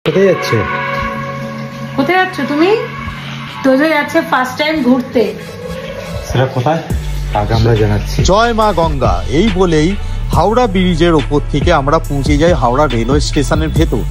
কোথায় যাচ্ছে? কোথায় যাচ্ছ তুমি? তো যাচ্ছে ফার্স্ট টাইম ঘুরতে। সেটা কোথায় আগে আমরা জানাচ্ছি। জয় মা গঙ্গা এই বলেই হাওড়া ব্রিজের ওপর থেকে আমরা পৌঁছে যাই হাওড়া রেলওয়ে স্টেশনের ভেতর।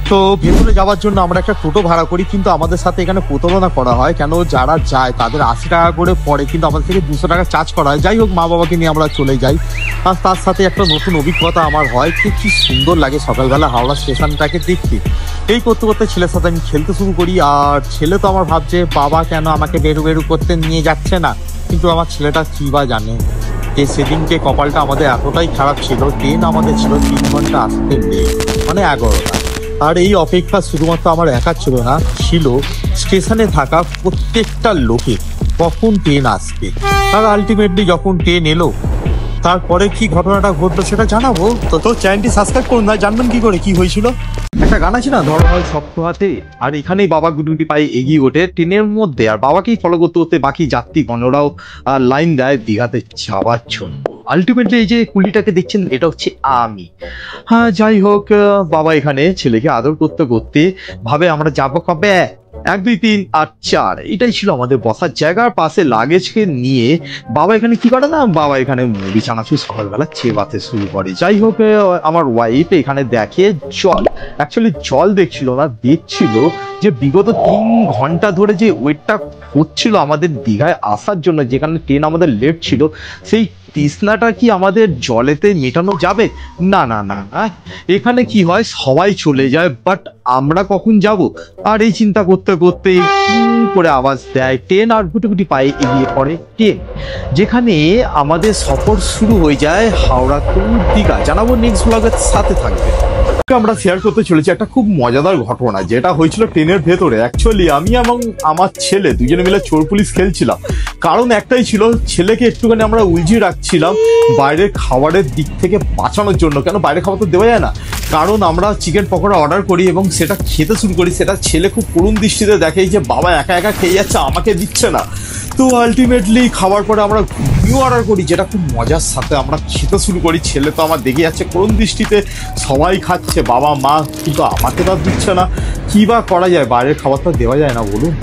তো ভেতরে যাওয়ার জন্য আমরা একটা টোটো ভাড়া করি, কিন্তু আমাদের সাথে এখানে প্রতারণা করা হয়। কেন যারা যায় তাদের 80 টাকা করে পড়ে, কিন্তু আমাদের থেকে 200 টাকা চার্জ করা হয়। যাই হোক, মা বাবাকে নিয়ে আমরা চলে যাই। আর তার সাথে একটা নতুন অভিজ্ঞতা আমার হয়, কি সুন্দর লাগে সকালবেলা হাওড়া স্টেশনটাকে দেখতে। এই করতে করতে ছেলের সাথে আমি খেলতে শুরু করি। আর ছেলে তো আমার ভাবছে বাবা কেন আমাকে বেরু করতে নিয়ে যাচ্ছে না, কিন্তু আমার ছেলেটা কি বা জানে যে সেদিনকে কপালটা আমাদের এতটাই খারাপ ছিল। ট্রেন আমাদের ছিল 3 ঘন্টা আসতে নেই, মানে 11টা। আর এই অপেক্ষা শুধুমাত্র আমার একা ছিল না, ছিল স্টেশনে থাকা প্রত্যেকটা লোকে কখন ট্রেন আসবে। আর আলটিমেটলি যখন ট্রেন এলো, তারপরে কি ঘটনাটা ঘটলো সেটা জানাবো। তো চ্যানেলটি সাবস্ক্রাইব করুন, না জানবেন কি করে কি হয়েছিল। একটা গান আছে না, ধরো হয় শক্ত হাতে, আর এখানেই বাবা গুটি পায়ে এগিয়ে ওঠে ট্রেনের মধ্যে, আর বাবাকেই ফলো করতে করতে বাকি যাত্রীগণরাও লাইন দেয় দীঘাতে যাওয়ার জন্য। আলটিমেটলি এই যে কুলিটাকে দেখছেন, এটা হচ্ছে আমি। হ্যাঁ, যাই হোক, বাবা এখানে ছেলেকে আদর করতে করতে ভাবে আমরা যাবো কবে, 1 2 3 8 4। এটাই ছিল আমাদের বসার জায়গার পাশে লাগেজকে নিয়ে বাবা এখানে কি করে না, বাবা এখানে মুড়ি চানাচুর সকালবেলা চেবাতে শুরু করে। যাই হোক, আমার ওয়াইফ এখানে দেখে জল, অ্যাকচুয়ালি জল দেখছিল না, দেখছিল যে বিগত 3 ঘন্টা ধরে যে ওয়েটটা হচ্ছিল আমাদের দীঘায় আসার জন্য, যেখানে ট্রেন আমাদের লেট ছিল, সেই তৃষ্ণাটা কি আমাদের জলেতে মেটানো যাবে? না না না, এখানে কি হয় সবাই চলে যায়, বাট আমরা কখন যাব? আর এই চিন্তা করতে করতে করে আওয়াজ দেয় ট্রেন, আর গুটি পায়ে এগিয়ে পড়ে ট্রেন, যেখানে আমাদের সফর শুরু হয়ে যায় হাওড়া টু দীঘা। জানাবো নেক্সট ব্লগের সাথে থাকবে। আমরা শেয়ার করতে চলেছি একটা খুব মজাদার ঘটনা, যেটা হয়েছিল ট্রেনের ভেতরে। অ্যাকচুয়ালি আমি এবং আমার ছেলে দুজনে মিলে চোর পুলিশ খেলছিলাম। কারণ একটাই ছিল, ছেলেকে একটুখানি আমরা উলঝিয়ে রাখছিলাম বাইরের খাবারের দিক থেকে বাঁচানোর জন্য। কেন বাইরের খাবার তো দেওয়া যায় না, কারণ আমরা চিকেন পকোড়া অর্ডার করি এবং সেটা খেতে শুরু করি। সেটা ছেলে খুব করুণ দৃষ্টিতে দেখে যে বাবা একা একা খেয়ে যাচ্ছে, আমাকে দিচ্ছে না। তো আলটিমেটলি খাবার পরে আমরা ঘুমিয়ে অর্ডার করি, যেটা খুব মজার সাথে আমরা খেতে শুরু করি। ছেলে তো আমার দেখে যাচ্ছে করুণ দৃষ্টিতে, সবাই খাচ্ছে, বাবা মা, কিন্তু আমাকে তো দিচ্ছে না। কী বা করা যায়, বাইরের খাবার তো দেওয়া যায় না বলুন।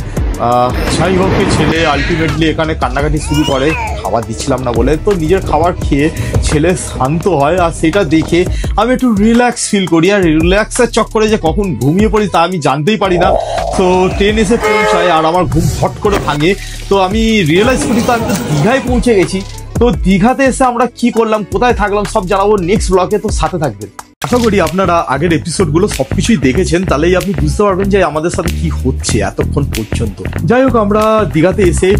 যাই হোক, ছেলে আলটিমেটলি এখানে কান্নাকাটি শুরু করে খাবার দিচ্ছিলাম না বলে। তো নিজের খাবার খেয়ে ছেলে শান্ত হয়, আর সেটা দেখে আমি একটু রিল্যাক্স ফিল করি। আর রিল্যাক্সের চক্করে যে কখন ঘুমিয়ে পড়ি তা আমি জানতেই পারি না। তো ট্রেন এসে পৌঁছায় আর আমার ঘুম ফট করে ভাঙে। তো আমি রিয়েলাইজ করি তো আমি তো দীঘায় পৌঁছে গেছি। তো দীঘাতে এসে আমরা কি করলাম, কোথায় থাকলাম, সব জানাবো নেক্সট ব্লগে। তো সাথে থাকবেন। আশা করি আপনারা আগের এপিসোডগুলো সবকিছুই দেখেছেন, তাহলেই আপনি বুঝতে পারবেন যে আমাদের সাথে কি হচ্ছে এতক্ষণ পর্যন্ত। যাই হোক, আমরা দীঘাতে এসে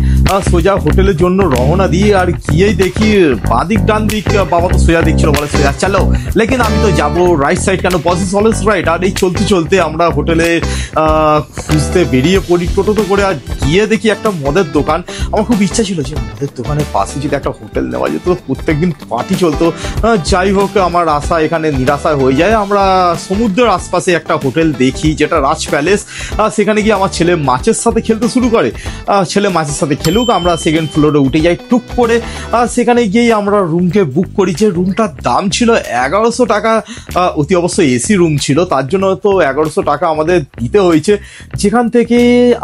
সোজা হোটেলের জন্য রওনা দিই। আর গিয়েই দেখি বাদিক ডান দিক, বাবা তো সোজা দিচ্ছিল, বলে সোজা চালো, লেকিন আমি তো যাবো রাইট সাইড, কেন পজিস অলওয়েজ রাইট। আর এই চলতে চলতে আমরা হোটেলে খুঁজতে বেরিয়ে পড়ি টোটো করে। আর গিয়ে দেখি একটা মদের দোকান। আমার খুব ইচ্ছা ছিল যে মদের দোকানের পাশে যদি একটা হোটেল নেওয়া যেত, প্রত্যেকদিন পার্টি চলতো। যাই হোক, আমার আশা এখানে নিরাশা হয়ে যায়। আমরা সমুদ্রের আশপাশে একটা হোটেল দেখি, যেটা রাজ প্যালেস। সেখানে গিয়ে আমার ছেলে মাছের সাথে খেলতে শুরু করে। ছেলে মাছের সাথে খেলুক, আমরা সেকেন্ড ফ্লোরে উঠে যাই টুক করে। সেখানে গিয়েই আমরা রুমকে বুক করি, যে রুমটার দাম ছিল 1100 টাকা। অতি অবশ্যই এসি রুম ছিল, তার জন্য তো 1100 টাকা আমাদের দিতে হয়েছে। যেখান থেকে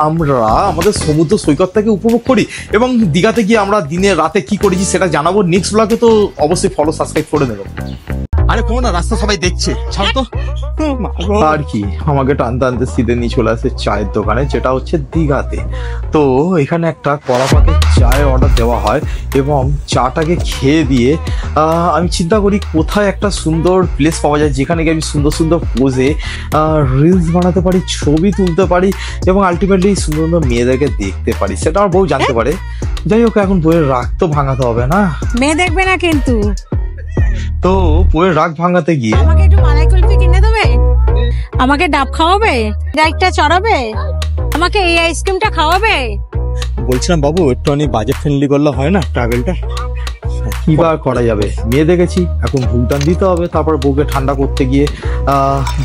আমরা আমাদের সমুদ্র সৈকতটাকে উপভোগ করি। এবং দীঘাতে গিয়ে আমরা দিনে রাতে কি করেছি সেটা জানাবো নেক্সট ব্লগে। তো অবশ্যই ফলো সাবস্ক্রাইব করে দেবো। আরে কোনো না, রাস্তা সবাই দেখছে, ছাড় তো। আর কি, আমাকে টানতে টানতে সিধে নিয়ে চলে আসে চায়ের দোকানে, যেটা হচ্ছে দীঘাতে। তো এখানে একটা কড়া পাকে চায়ের অর্ডার দেওয়া হয়, এবং চাটাকে খেয়ে দিয়ে আমি চিন্তা করি কোথায় একটা সুন্দর প্লেস পাওয়া যায়, যেখানে গিয়ে আমি সুন্দর সুন্দর পোজে রিলস বানাতে পারি, ছবি তুলতে পারি, এবং আলটিমেটলি সুন্দর সুন্দর মেয়েদেরকে দেখতে পারি। সেটা আমার বউ জানতে পারে। যাই হোক, এখন বইয়ের রাগ তো ভাঙাতে হবে না, মেয়ে দেখবে না কিন্তু। তো বইয়ের রাগ ভাঙাতে গিয়ে আমাকে একটু মালাই কুলফি কিনে দেবে, আমাকে ডাব খাওয়াবে, রাইটটা চড়াবে, আমাকে এই আইসক্রিমটা খাওয়াবে। বলছিলাম বাবু, একটু অনেক বাজেট ফ্রেন্ডলি করলে হয় না ট্রাভেলটা? কি বা করা যাবে, মেয়ে দেখেছি, এখন ঘুমটান দিতে হবে। তারপর বউকে ঠান্ডা করতে গিয়ে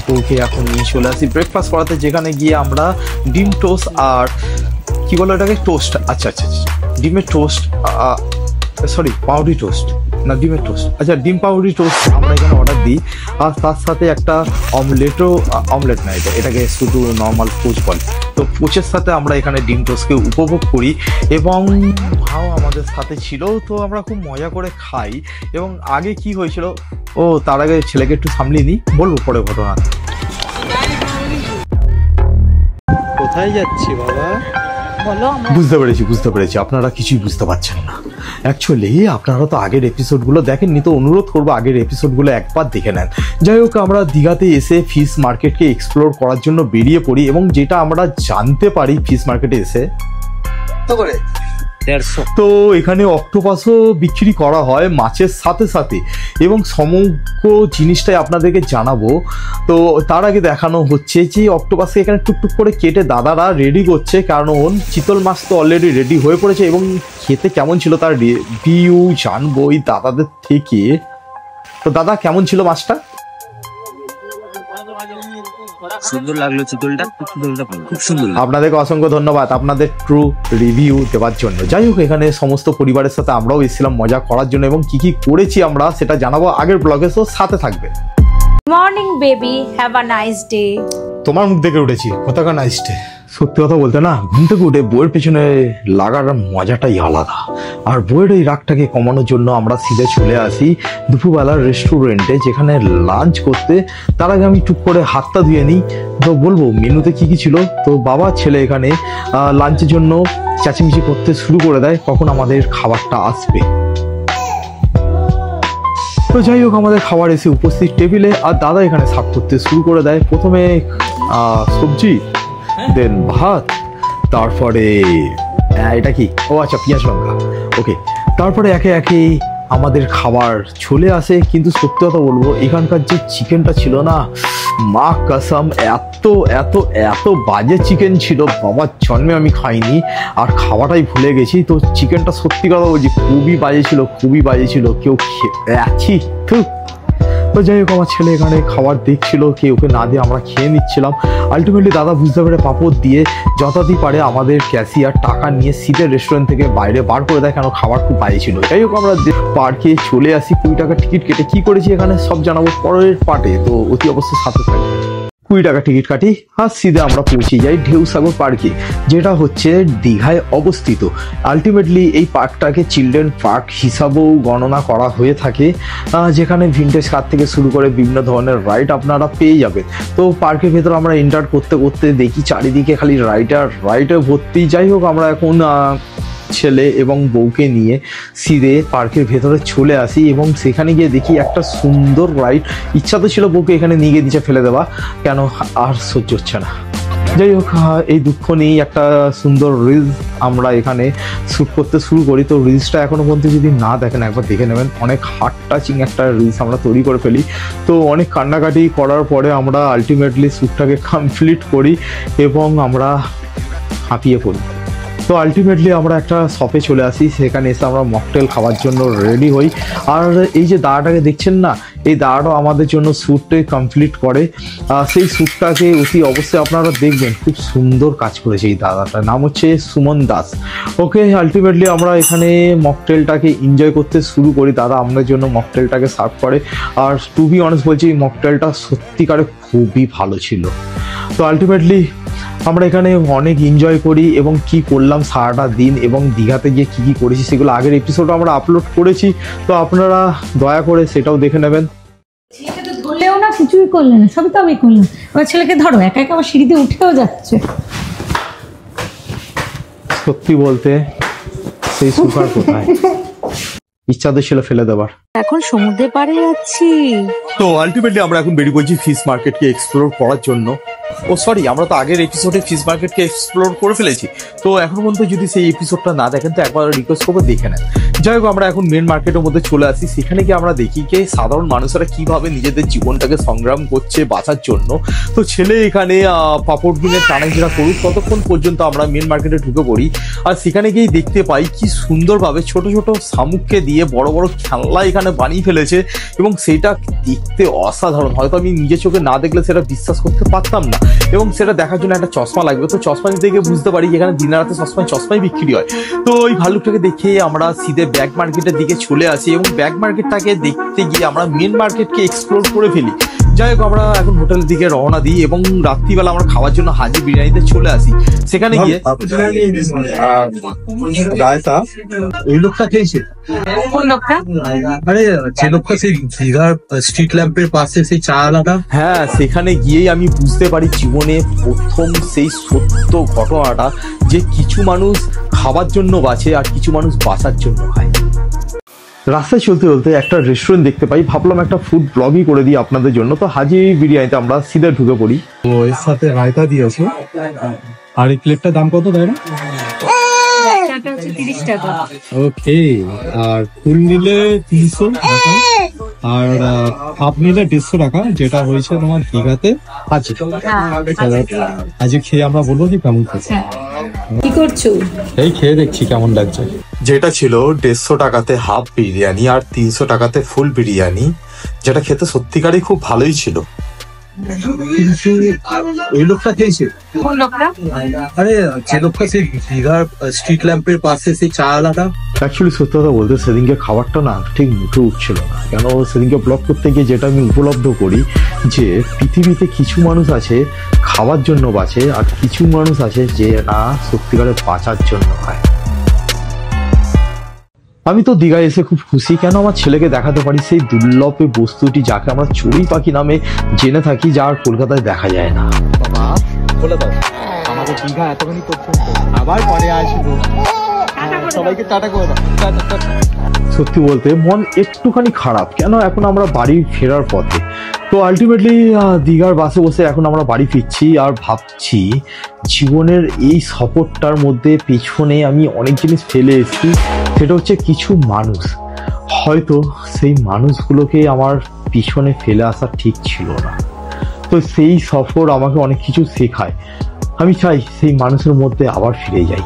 বউকে এখন নিয়ে চলে আসি ব্রেকফাস্ট করাতে, যেখানে গিয়ে আমরা ডিম টোস্ট আর কি বলো এটাকে, টোস্ট, আচ্ছা আচ্ছা আচ্ছা, ডিমের টোস্ট সরি পাউরুটি টোস্ট না ডিমের টোস্ট, আচ্ছা ডিম পাউরুটি টোস্ট আমরা এখানে অর্ডার দিই। আর তার সাথে একটা অমলেট না, এটাকে শুধু নর্মাল পোচ বলে। তো পোচের সাথে আমরা এখানে ডিম টোস্টকে উপভোগ করি এবং ভাও আমাদের সাথে ছিল, তো আমরা খুব মজা করে খাই। এবং আগে কি হয়েছিল, ও তার আগে ছেলেকে একটু সামলিয়ে নিই, বলবো পরে ঘটনা। কোথায় যাচ্ছি বাবা? বুঝতে পেরেছি আপনারা কিছুই বুঝতে পারছেন না। অ্যাকচুয়ালি আপনারা তো আগের এপিসোডগুলো দেখেননি, তো অনুরোধ করবো আগের এপিসোডগুলো একবার দেখে নেন। যাই হোক, আমরা দীঘাতে এসে ফিশ মার্কেটকে এক্সপ্লোর করার জন্য বেরিয়ে পড়ি এবং যেটা আমরা জানতে পারি ফিশ মার্কেটে এসে তো এখানে অক্টোপাসও বিক্রি করা হয় মাছের সাথে সাথে, এবং সমগ্র জিনিসটাই আপনাদেরকে জানাবো। তো তার আগে দেখানো হচ্ছে যে অক্টোপাসকে এখানে টুকটুক করে কেটে দাদারা রেডি করছে, কারণ চিতল মাছ তো অলরেডি রেডি হয়ে পড়েছে এবং খেতে কেমন ছিল তার রিভিউ জানবো এই দাদাদের থেকে। তো দাদা কেমন ছিল মাছটা? সুন্দর লাগলো চিতলটা, খুব সুন্দর। আপনাদেরকে অসংখ্য ধন্যবাদ আপনাদের ট্রু রিভিউ দেওয়ার জন্য। যাই হোক, এখানে সমস্ত পরিবারের সাথে আমরাও এসেছিলাম মজা করার জন্য এবং কি কি করেছি আমরা সেটা জানাবো আগের ব্লগে, তো সাথে থাকবে। Morning baby, have a nice day. তোমার মুখ দেখে উঠেছি, কোথাকার নাইস ডে। সত্যি কথা বলতে না, ঘুম থেকে উঠে বইয়ের পেছনে লাগার মজাটাই আলাদা। আর বইয়ের এই রাগটাকে কমানোর জন্য আমরা সিধে চলে আসি দুপুরবেলার রেস্টুরেন্টে, যেখানে লাঞ্চ করতে। তার আগে আমি টুক করে হাতটা ধুয়ে নিই, তো বলবো মেনুতে কি কি ছিল। তো বাবা ছেলে এখানে লাঞ্চের জন্য চেঁচামেচি করতে শুরু করে দেয় কখন আমাদের খাবারটা আসবে। তো যাই হোক, আমাদের খাবার এসে উপস্থিত টেবিলে, আর দাদা এখানে সার্ভ করতে শুরু করে দেয়। প্রথমে সবজি, দেন ভাত, তারপরে এটা কি, ও আচ্ছা পেঁয়াজ লঙ্কা, ওকে। তারপরে একে একে আমাদের খাবার চলে আসে। কিন্তু সত্যি কথা বলবো, এখানকার যে চিকেনটা ছিল না, মা কসম এত এত এত বাজে চিকেন ছিল, বাবার জন্মে আমি খাইনি আর খাওয়াটাই ভুলে গেছি। তো চিকেনটা সত্যি কথা বলছি খুবই বাজে ছিল, কেউ আছি। তো যাই হোক, আমার ছেলে এখানে খাবার দেখছিল, কে ওকে না দিয়ে আমরা খেয়ে নিচ্ছিলাম। আলটিমেটলি দাদা বুঝতে পেরে পাপড় দিয়ে যথাদি পারে আমাদের ক্যাশিয়ার টাকা নিয়ে সিধে রেস্টুরেন্ট থেকে বাইরে বার করে দেয়, কেন খাবার খুব বাজে ছিল। যাই হোক, আমরা পার্কে চলে আসি 20 টাকা টিকিট কেটে। কি করেছি এখানে সব জানাবো পরের পার্টে, তো অতি অবশ্যই সাথে থাকবে। 20 টাকা টিকিট কাটি আর সিধে আমরা পৌঁছে যাই ঢেউসাগর পার্কে, যেটা হচ্ছে দীঘায় অবস্থিত। আলটিমেটলি এই পার্কটাকে চিলড্রেন পার্ক হিসাবেও গণনা করা হয়ে থাকে, যেখানে ভিনটেজ কার থেকে শুরু করে বিভিন্ন ধরনের রাইড আপনারা পেয়ে যাবেন। তো পার্কের ভেতর আমরা এন্টার করতে করতে দেখি চারিদিকে খালি রাইডে ভর্তি। যাই হোক, আমরা এখন ছেলে এবং বউকে নিয়ে সিধে পার্কের ভেতরে চলে আসি এবং সেখানে গিয়ে দেখি একটা সুন্দর রাইড। ইচ্ছা তো ছিল বউকে এখানে নিয়ে গিয়ে নিচে ফেলে দেওয়া, কেন আর সহ্য হচ্ছে না। যাই হোক, এই দুঃখ নিয়েই একটা সুন্দর রিলস আমরা এখানে শ্যুট করতে শুরু করি। তো রিলসটা এখনো পর্যন্ত যদি না দেখেন একবার দেখে নেবেন, অনেক হার্ট টাচিং একটা রিলস আমরা তৈরি করে ফেলি। তো অনেক কান্নাকাটি করার পরে আমরা আলটিমেটলি শ্যুটটাকে কমপ্লিট করি এবং আমরা হাঁপিয়ে পড়ি। তো আলটিমেটলি আমরা একটা শপে চলে আসি, সেখানে এসে আমরা মকটেল খাওয়ার জন্য রেডি হই। আর এই যে দাদাটাকে দেখছেন না, এই দাদাটাও আমাদের জন্য শ্যুটটাই কমপ্লিট করে। সেই শ্যুটটাকে অতি অবশ্যই আপনারা দেখবেন, খুব সুন্দর কাজ করেছে এই দাদাটার নাম হচ্ছে সুমন দাস। ওকে, আলটিমেটলি আমরা এখানে মকটেলটাকে এনজয় করতে শুরু করি। দাদা আমাদের জন্য মকটেলটাকে সার্ভ করে, আর টু বি অনেস্ট বলছি এই মকটেলটা সত্যিকারে খুবই ভালো ছিল। তো আলটিমেটলি আমরা এখানে অনেক এনজয় করি এবং কি করলাম সারাটা দিন এবং দীঘাতে গিয়ে কি কি করেছি সেগুলো আগের এপিসোডে আমরা আপলোড করেছি, তো আপনারা দয়া করে সেটাও দেখে নেবেন। ছেলেকে তো ধরলেও না, কিছুই করলে না, সবই তো আমি করলাম। এবার ছেলেকে ধরো, একা একা আমার সিঁড়িতে উঠেও যাচ্ছে। সত্যি বলতে সেই সুপার কোথায়, ইচ্ছা তো ছিল ফেলে দেবার। এখন সমুদ্রের পাড়ে যাচ্ছি। তো আলটিমেটলি আমরা এখন বেরিয়ে পড়ছি ফিশ মার্কেটকে এক্সপ্লোর করার জন্য। ও সরি, আমরা তো আগের এপিসোডে ফিশ মার্কেটকে এক্সপ্লোর করে ফেলেছি। তো এখন পর্যন্ত যদি সেই এপিসোডটা না দেখেন তো একবার রিকোয়েস্ট করবো দেখে নেন। যাই হোক, আমরা এখন মেন মার্কেটের মধ্যে চলে আসি। সেখানে গিয়ে আমরা দেখি যে সাধারণ মানুষেরা কিভাবে নিজেদের জীবনটাকে সংগ্রাম করছে বাঁচার জন্য। তো ছেলে এখানে পাপড় কিনে টানাঘেরা করুক, ততক্ষণ পর্যন্ত আমরা মেন মার্কেটে ঢুকে পড়ি। আর সেখানে গিয়ে দেখতে পাই কি সুন্দরভাবে ছোট ছোট শামুককে দিয়ে বড় বড় খেলনা এখানে এখানে বানিয়ে ফেলেছে এবং সেটা দেখতে অসাধারণ। হয়তো আমি নিজের চোখে না দেখলে সেটা বিশ্বাস করতে পারতাম না, এবং সেটা দেখার জন্য একটা চশমা লাগবে। তো চশমা দেখে বুঝতে পারি এখানে দিনের রাতে সবসময় চশমাই বিক্রি হয়। তো ওই ভাল্লুকটাকে দেখে আমরা সিধে ব্যাগ মার্কেটের দিকে চলে আসি এবং ব্যাগ মার্কেটটাকে দেখতে গিয়ে আমরা মেন মার্কেটকে এক্সপ্লোর করে ফেলি। যাই হোক, আমরা এখন হোটেলের দিকে রওনা দিই এবং রাত্রিবেলা আমরা খাওয়ার জন্য হাজি বিরিয়ানিতে চলে আসি। সেখানে গিয়ে এই লোকটা খেয়েছে, কোন লোকটা? আরে যে লোকটা সেই দীঘার স্ট্রিট ল্যাম্পের পাশে সেই চা আলাদা। হ্যাঁ, সেখানে গিয়েই আমি বুঝতে পারি জীবনে প্রথম সেই সত্য ঘটনাটা, যে কিছু মানুষ খাবার জন্য বাঁচে আর কিছু মানুষ বাঁচার জন্য খায়। রাস্তায় চলতে চলতে একটা রেস্টুরেন্ট দেখতে পাই, ভাবলাম একটা ফুড ব্লগই করে দিই আপনাদের জন্য। তো হাজি বিরিয়ানিতে আমরা সিধা ঢুকে পড়ি। তো এর সাথে রায়তা দিয়েছে। আর এই প্লেটটার দাম কত তাই না? 30 টাকা। ওকে, আর ফুল নিলে 300 টাকা আর হাফ নিলে 150 টাকা, যেটা হয়েছে তোমার দীঘাতে আছে। আজকে খেয়ে আমরা বলবো কি কেমন খেয়েছে। কি করছো? এই খেয়ে দেখছি কেমন লাগছে। যেটা ছিল 150 টাকাতে হাফ বিরিয়ানি আর 300 টাকাতে ফুল বিরিয়ানি, যেটা খেতে সত্যিকারই খুব ভালোই ছিল। কিন্তু এই লোকটা খেয়েছে, কোন লোকটা? আরে যে লোকটা সেই দীঘার স্ট্রিট ল্যাম্পের পাশে সেই চা আলাদা। অ্যাকচুয়ালি সত্যি কথা বলতে সেদিনকে খাবারটা না ঠিক মুখে উঠছিল না, কেন সেদিনকে ব্লগ করতে গিয়ে যেটা আমি উপলব্ধ করি যে পৃথিবীতে কিছু মানুষ আছে খাওয়ার জন্য বাঁচে আর কিছু মানুষ আছে যে না সত্যিকারে বাঁচার জন্য খায়। আমি তো দীঘায় এসে খুব খুশি, কেন আমার ছেলেকে দেখাতে পারি সেই দুর্লভ বস্তুটি যাকে আমরা চড়ুই পাখি নামে জেনে থাকি, যা আর কলকাতায় দেখা যায় না। বাবা বলে দাও আমাদের দীঘা এতখানি পর্যন্ত, আবার পরে আসবো। সবাইকে টাটা করে দাও। সত্যি বলতে মন একটুখানি খারাপ, কেন এখন আমরা বাড়ি ফেরার পথে। তো আলটিমেটলি দীঘার বাসে বসে এখন আমরা বাড়ি ফিরছি আর ভাবছি জীবনের এই সফরটার মধ্যে পেছনে আমি অনেক জিনিস ফেলে এসেছি। সেটা হচ্ছে কিছু মানুষ, হয়তো সেই মানুষগুলোকে আমার পিছনে ফেলে আসা ঠিক ছিল না। তো সেই সফর আমাকে অনেক কিছু শেখায়। আমি চাই সেই মানুষের মধ্যে আবার ফিরে যাই।